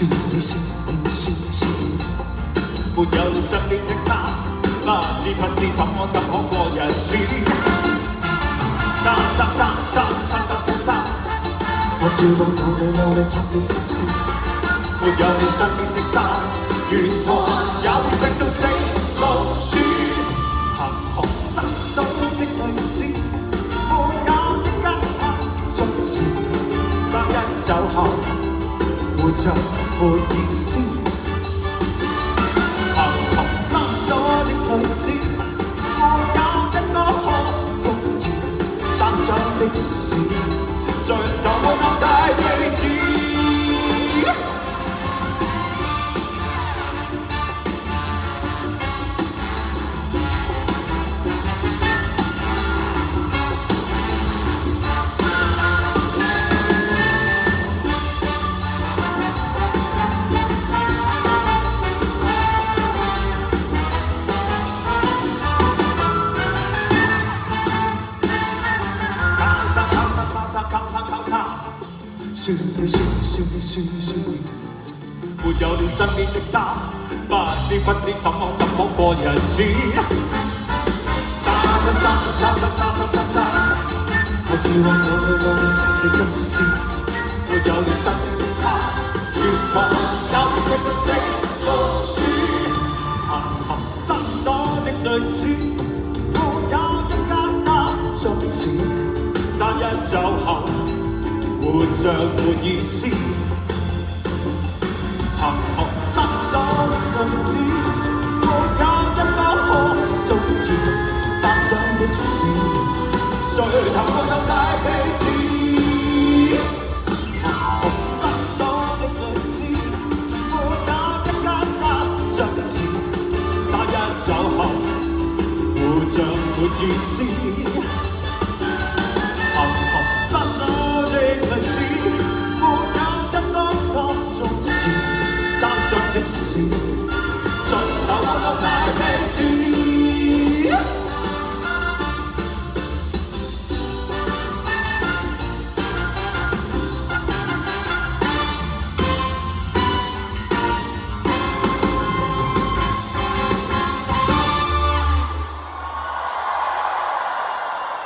是你是你是是沒有你身邊的他，不知不知怎可過日子。3333333，我照到努力尋了一次，沒有你身邊的他，沿途有逼到死路處，行行失手的女子，沒有一跟他相似，但一走後活着沒意思。行行失手的女子，沒有一個可中意，擔上的事，誰都沒能大地址。是你是你是你是你，沒有你身邊的他，不知不知怎可過日子。3333333，我只往努力尋了一次，沒有你身邊的他，沿途有逼到死路處，行行失所的女子，沒有一間他相似，但一走後活着沒意思。行行失所的女子，沒有一個可中意，擔上的事，誰頭沒有大地址。行行失所的女子，沒有一間他相似，但一走後活着沒意思。